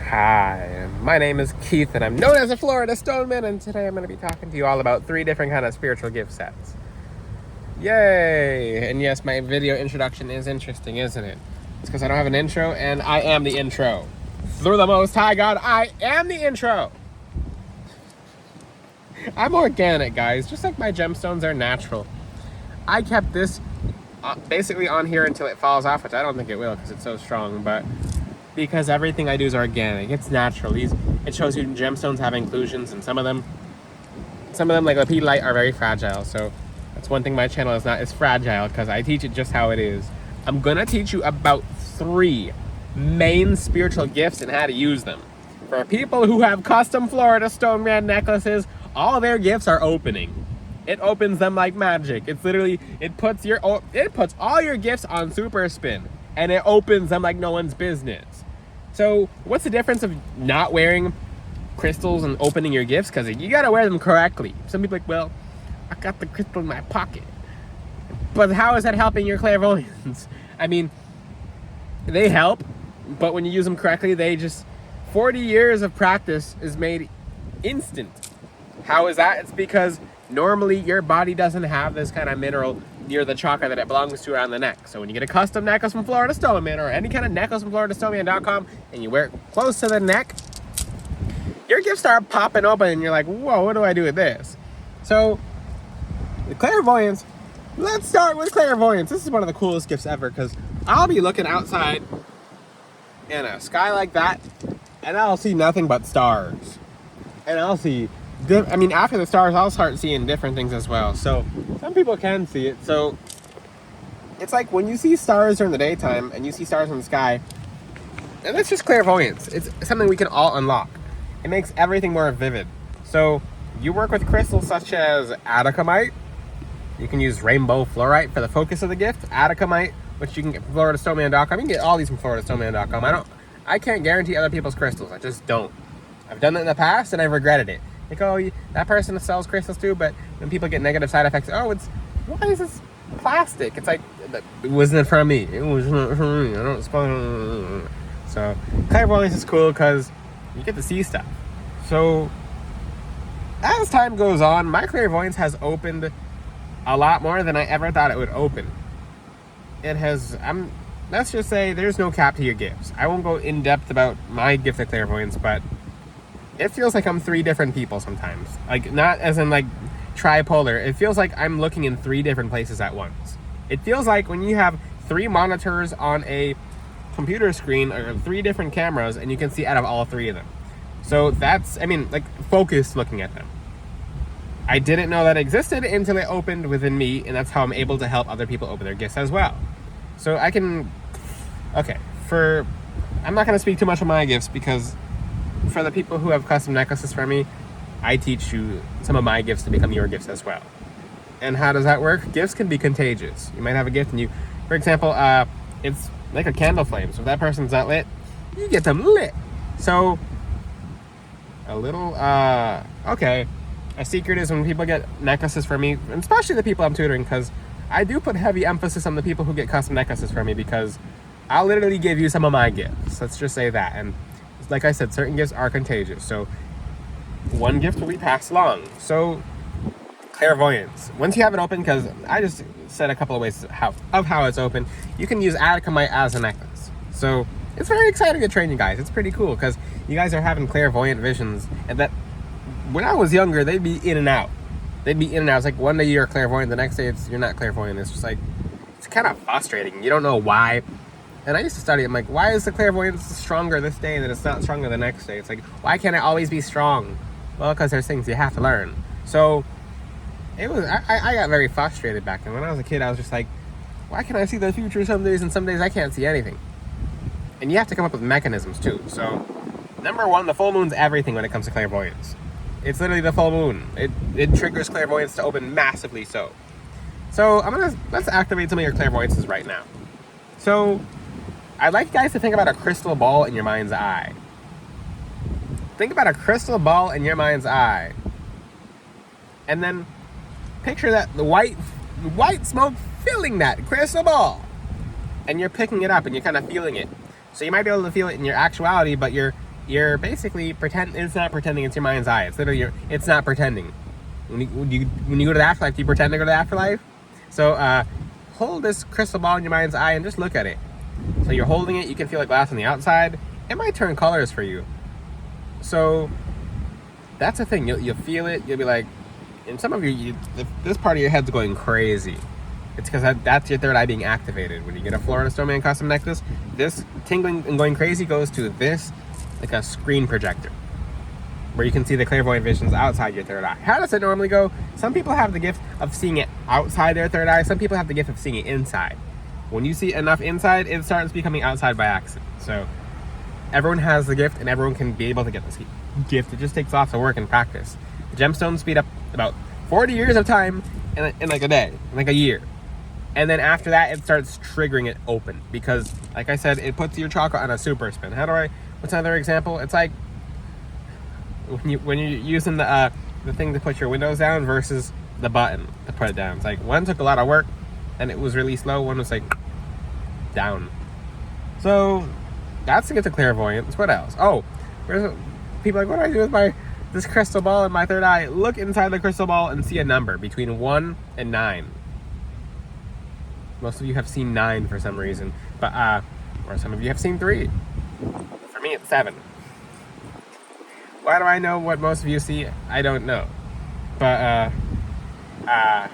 Hi, my name is Keith and I'm known as a Florida Stoneman, and today I'm going to be talking to you all about 3 different kind of spiritual gift sets. Yay! And yes, my video introduction is interesting, isn't it? It's because I don't have an intro and I am the intro. Through the Most High God, I am the intro! I'm organic, guys, just like my gemstones are natural. I kept this basically on here until it falls off, which I don't think it will because it's so strong, but because everything I do is organic, it's natural. It shows you gemstones have inclusions, and some of them like lepidolite are very fragile. So that's one thing my channel is not as fragile, because I teach it just how it is. I'm gonna teach you about 3 main spiritual gifts and how to use them. For people who have custom Florida Stone Man necklaces, all their gifts are opening. It opens them like magic. It's literally, it puts all your gifts on super spin, and it opens them like no one's business. So what's the difference of not wearing crystals and opening your gifts? Because you gotta wear them correctly. Some people are like, well, I got the crystal in my pocket. But how is that helping your clairvoyance? I mean, they help, but when you use them correctly, 40 years of practice is made instant. How is that? It's because normally your body doesn't have this kind of mineral near the chakra that it belongs to around the neck. So when you get a custom necklace from Florida Stoneman, or any kind of necklace from FloridaStoneman.com, and you wear it close to the neck, your gifts start popping open and you're like, whoa, what do I do with this? So the clairvoyance, let's start with clairvoyance. This is one of the coolest gifts ever, because I'll be looking outside in a sky like that and I'll see nothing but stars. And I'll see, after the stars, I'll start seeing different things as well. So some people can see it. So it's like when you see stars during the daytime and you see stars in the sky, and that's just clairvoyance. It's something we can all unlock. It makes everything more vivid. So you work with crystals such as atacamite. You can use rainbow fluorite for the focus of the gift. Atacamite, which you can get from FloridaStoneman.com. You can get all these from FloridaStoneman.com. I can't guarantee other people's crystals. I just don't. I've done it in the past and I've regretted it. Like, oh, that person sells crystals too, but when people get negative side effects, why is this plastic? It's like, it wasn't from me. It was not from me. I don't suppose. So clairvoyance is cool because you get to see stuff. So as time goes on, my clairvoyance has opened a lot more than I ever thought it would open. It has, let's just say there's no cap to your gifts. I won't go in depth about my gift of clairvoyance, but it feels like I'm 3 different people sometimes. Like, not as in like tripolar. It feels like I'm looking in 3 different places at once. It feels like when you have 3 monitors on a computer screen, or 3 different cameras, and you can see out of all 3 of them. So that's, like focused looking at them. I didn't know that existed until it opened within me, and that's how I'm able to help other people open their gifts as well. So I'm not going to speak too much on my gifts, because for the people who have custom necklaces for me, I teach you some of my gifts to become your gifts as well. And how does that work? Gifts can be contagious. You might have a gift and for example, it's like a candle flame. So if that person's not lit, you get them lit. So a secret is when people get necklaces for me, and especially the people I'm tutoring, because I do put heavy emphasis on the people who get custom necklaces for me, because I'll literally give you some of my gifts. Let's just say that. And like I said, certain gifts are contagious. So one gift will be passed along. So clairvoyance. Once you have it open, because I just said a couple of ways of how it's open, you can use atacamite as a necklace. So it's very exciting to train you guys. It's pretty cool because you guys are having clairvoyant visions, and that when I was younger, they'd be in and out. It's like one day you're clairvoyant, the next day you're not clairvoyant. It's just like, it's kind of frustrating. You don't know why. And I used to study, I'm like, why is the clairvoyance stronger this day and it's not stronger the next day? It's like, why can't it always be strong? Well, because there's things you have to learn. So I got very frustrated back then. When I was a kid, I was just like, why can I see the future some days and some days I can't see anything? And you have to come up with mechanisms too. So number 1, the full moon's everything when it comes to clairvoyance. It's literally the full moon. It triggers clairvoyance to open massively so. So let's activate some of your clairvoyances right now. So I'd like you guys to think about a crystal ball in your mind's eye. Think about a crystal ball in your mind's eye. And then picture that the white smoke filling that crystal ball. And you're picking it up and you're kind of feeling it. So you might be able to feel it in your actuality, but you're you're basically it's not pretending, it's your mind's eye. It's literally it's not pretending. When you go to the afterlife, do you pretend to go to the afterlife? So hold this crystal ball in your mind's eye and just look at it. So you're holding it, you can feel the glass on the outside. It might turn colors for you. So that's the thing, you'll feel it, you'll be like, and some of this part of your head's going crazy. It's because that's your third eye being activated. When you get a Florida Snowman custom necklace, this tingling and going crazy goes to this, like a screen projector, where you can see the clairvoyant visions outside your third eye. How does it normally go? Some people have the gift of seeing it outside their third eye. Some people have the gift of seeing it inside. When you see enough inside, it starts becoming outside by accident. So everyone has the gift, and everyone can be able to get this gift. It just takes lots of work and practice. The gemstones speed up about 40 years of time in like a day, in like a year. And then after that, it starts triggering it open. Because, like I said, it puts your chakra on a super spin. What's another example? It's like when you're using the thing to put your windows down versus the button to put it down. It's like one took a lot of work and it was really slow. One was like down. So that's to get to clairvoyance. What else? Oh, people are like, what do I do with this crystal ball in my third eye? Look inside the crystal ball and see a number between 1 and 9. Most of you have seen 9 for some reason, but or some of you have seen 3. For me, it's 7. Why do I know what most of you see? I don't know, but I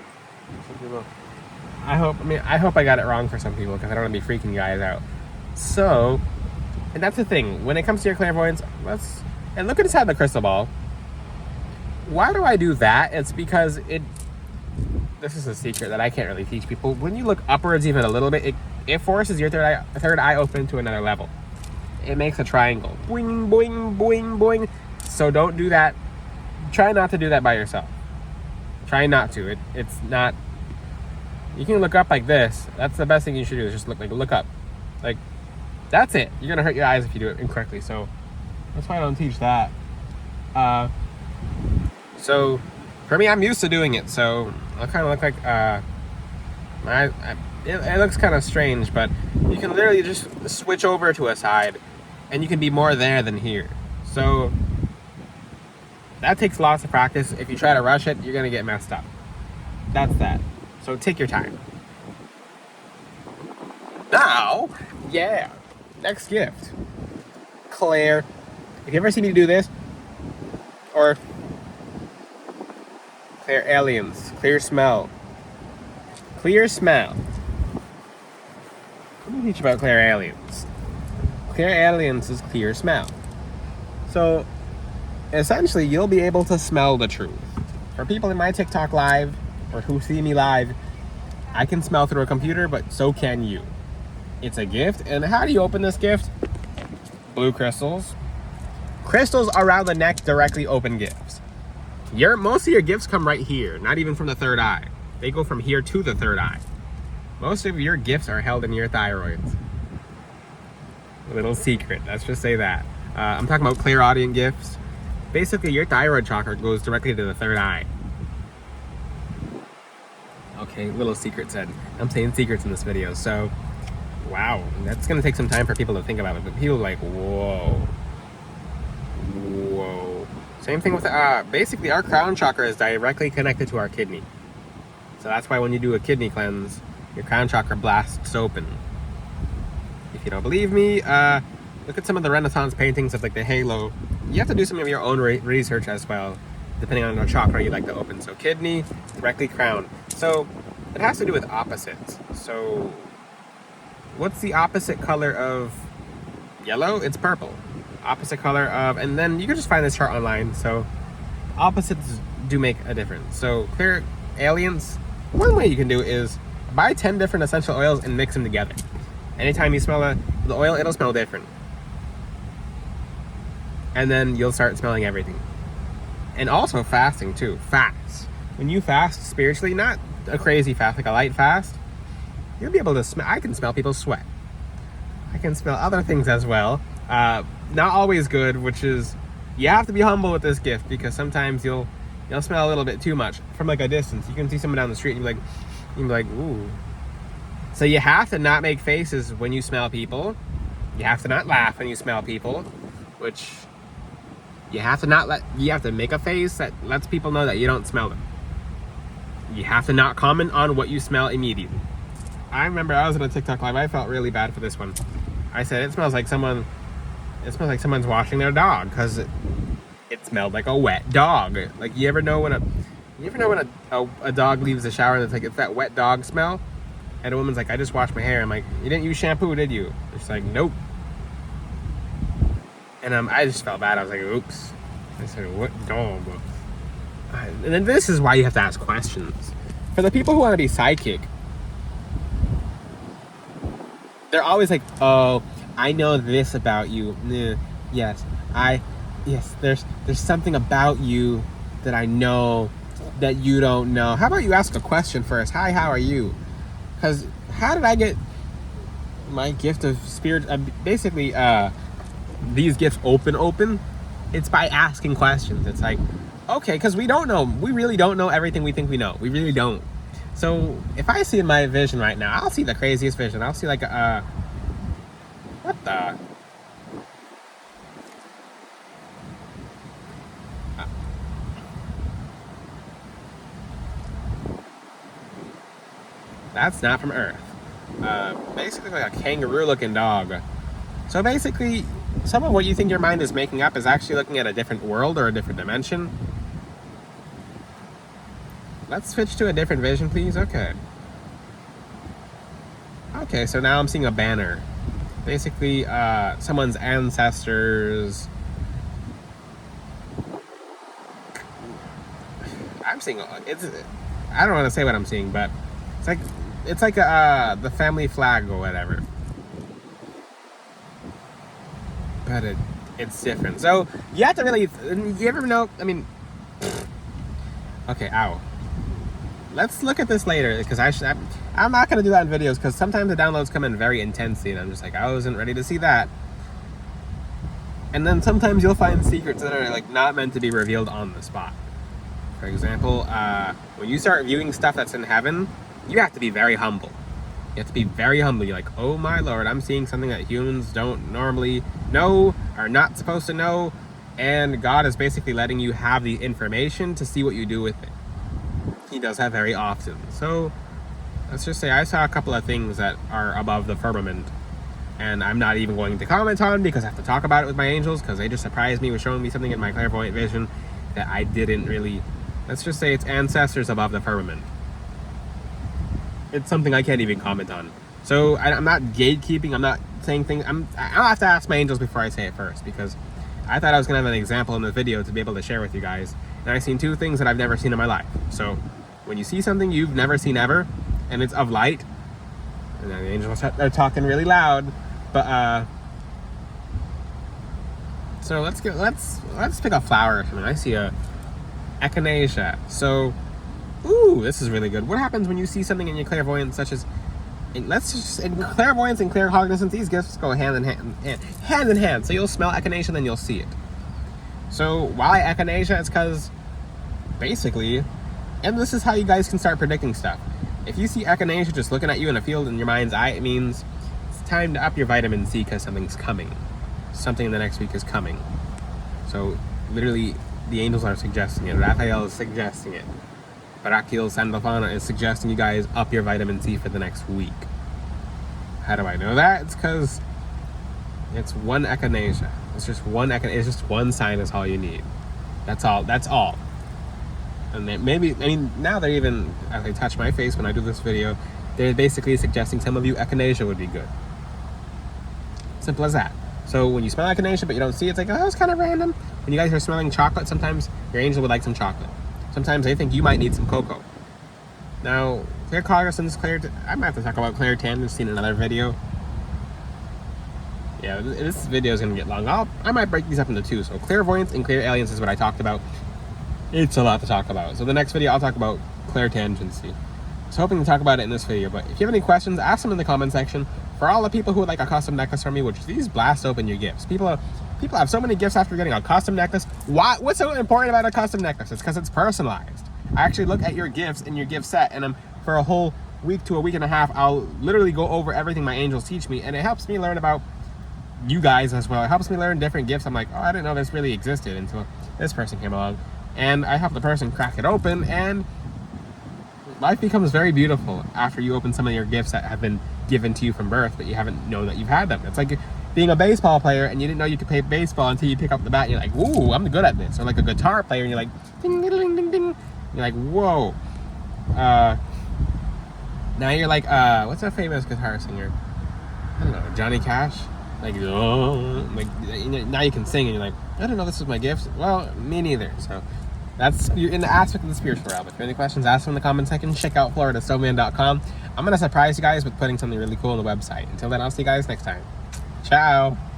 hope I got it wrong for some people, because I don't want to be freaking you guys out. So, and that's the thing, when it comes to your clairvoyance, and look inside the crystal ball. Why do I do that? It's because this is a secret that I can't really teach people. When you look upwards even a little bit, it forces your third eye open to another level. It makes a triangle. Boing, boing, boing, boing. So don't do that. Try not to do that by yourself. Try not to. It's not... You can look up like this. That's the best thing you should do, is just look up. Like, that's it. You're going to hurt your eyes if you do it incorrectly. So that's why I don't teach that. So for me, I'm used to doing it. So I'll kind of look like... it looks kind of strange, but you can literally just switch over to a side and you can be more there than here. So that takes lots of practice. If you try to rush it, you're going to get messed up. That's that. So take your time. Now, yeah, next gift. Claire. If you ever see me do this, or clairalience, clear smell. Clear smell. Let me teach you about clairalience. Clairalience is clear smell. So, essentially, you'll be able to smell the truth. For people in my TikTok live, or who see me live, I can smell through a computer, but so can you. It's a gift, and how do you open this gift? Blue crystals. Crystals around the neck directly open gifts. Most of your gifts come right here, not even from the third eye. They go from here to the third eye. Most of your gifts are held in your thyroids. A little secret, let's just say that. I'm talking about clairaudient gifts. Basically, your thyroid chakra goes directly to the third eye. Okay, little secret said. I'm saying secrets in this video, so wow, that's gonna take some time for people to think about it, but people are like, whoa. Same thing with, basically our crown chakra is directly connected to our kidney. So that's why when you do a kidney cleanse, your crown chakra blasts open. If you don't believe me, look at some of the Renaissance paintings of like the halo. You have to do some of your own research as well, depending on what chakra you like to open. So kidney, directly crown. So it has to do with opposites. So what's the opposite color of yellow? It's purple. Opposite color of, and then you can just find this chart online. So opposites do make a difference. So clairalience, one way you can do is buy 10 different essential oils and mix them together. Anytime you smell the oil, it'll smell different. And then you'll start smelling everything. And also fasting too. Fast. When you fast spiritually, not a crazy fast, like a light fast, you'll be able to smell. I can smell people's sweat. I can smell other things as well. Not always good, which is, you have to be humble with this gift, because sometimes you'll smell a little bit too much from like a distance. You can see someone down the street and you can be like, ooh. So you have to not make faces when you smell people. You have to not laugh when you smell people, which You have to make a face that lets people know that you don't smell them. You have to not comment on what you smell immediately. I remember I was in a TikTok live. I felt really bad for this one. I said it smells like someone's washing their dog, because it smelled like a wet dog. Like, you ever know when a dog leaves the shower and it's that wet dog smell? And a woman's like, I just washed my hair. I'm like, you didn't use shampoo, did you? She's like, nope. And I just felt bad. I was like, oops. I said, what dog? And then this is why you have to ask questions. For the people who want to be psychic, they're always like, oh, I know this about you. Yes, there's something about you that I know that you don't know. How about you ask a question first? Hi, how are you? Because how did I get my gift of spirit? Basically, these gifts open. It's by asking questions. It's like, okay, because we don't know. We really don't know everything we think we know. We really don't. So if I see in my vision right now, I'll see the craziest vision. I'll see like what the? That's not from Earth. Basically like a kangaroo-looking dog. So basically, some of what you think your mind is making up is actually looking at a different world or a different dimension. Let's switch to a different vision, please. Okay, so now I'm seeing a banner. Basically, someone's ancestors. I'm seeing I don't want to say what I'm seeing, but it's like the family flag or whatever. But it's different. So you have to really. You ever know? I mean, okay, ow. Let's look at this later, because I'm not going to do that in videos, because sometimes the downloads come in very intensely and I'm just like, I wasn't ready to see that. And then sometimes you'll find secrets that are like not meant to be revealed on the spot. For example, when you start viewing stuff that's in heaven, you have to be very humble. You have to be very humble. You're like, oh my lord, I'm seeing something that humans don't normally know, are not supposed to know, and God is basically letting you have the information to see what you do with it. He does that very often. So let's just say I saw a couple of things that are above the firmament, and I'm not even going to comment on because I have to talk about it with my angels, because they just surprised me with showing me something in my clairvoyant vision that I didn't really. Let's just say it's ancestors above the firmament. It's something I can't even comment on. So I'm not gatekeeping. I'm not saying things. I'll have to ask my angels before I say it first, because I thought I was going to have an example in the video to be able to share with you guys. And I've seen two things that I've never seen in my life. So when you see something you've never seen ever, and it's of light, and then the angels are talking really loud, but so let's pick a flower or something. I see a echinacea. So, ooh, this is really good. What happens when you see something in your clairvoyance, such as, in clairvoyance and claircognizance, these gifts go hand in hand. So you'll smell echinacea, then you'll see it. So why echinacea? It's because basically, and this is how you guys can start predicting stuff. If you see echinacea just looking at you in a field in your mind's eye, it means it's time to up your vitamin C, because something's coming. Something in the next week is coming. So literally, the angels are suggesting it. Raphael is suggesting it. Barakiel Sandalfana is suggesting you guys up your vitamin C for the next week. How do I know that? It's because it's one echinacea. It's just one sign is all you need. That's all. And now they're even, as I touch my face when I do this video, they're basically suggesting some of you echinacea would be good. Simple as that. So when you smell echinacea but you don't see it, it's like, oh, it's kind of random. When you guys are smelling chocolate, sometimes your angel would like some chocolate. Sometimes they think you might need some cocoa. Now, claircognizance, I might have to talk about clairtangence in another video. Yeah, this video is going to get long. I might break these up into two. So clairvoyance and clairalience is what I talked about. It's a lot to talk about. So the next video, I'll talk about clairtangency. I was hoping to talk about it in this video, but if you have any questions, ask them in the comment section. For all the people who would like a custom necklace from me, which these blast open your gifts. People have so many gifts after getting a custom necklace. What's so important about a custom necklace? It's because it's personalized. I actually look at your gifts in your gift set, and for a whole week to a week and a half, I'll literally go over everything my angels teach me, and it helps me learn about you guys as well. It helps me learn different gifts. I'm like, oh, I didn't know this really existed until this person came along. And I help the person crack it open, and life becomes very beautiful after you open some of your gifts that have been given to you from birth, but you haven't known that you've had them. It's like being a baseball player and you didn't know you could play baseball until you pick up the bat and you're like, ooh, I'm good at this. Or like a guitar player and you're like, ding, ding, ding, ding, ding. You're like, whoa. Now you're like, what's a famous guitar singer? I don't know, Johnny Cash? Like, oh, like, you know, now you can sing and you're like, I don't know, this is my gift. Well, me neither. So that's in the aspect of the spiritual realm. If you have any questions, ask them in the comment section. Check out floridastowman.com. I'm going to surprise you guys with putting something really cool on the website. Until then, I'll see you guys next time. Ciao.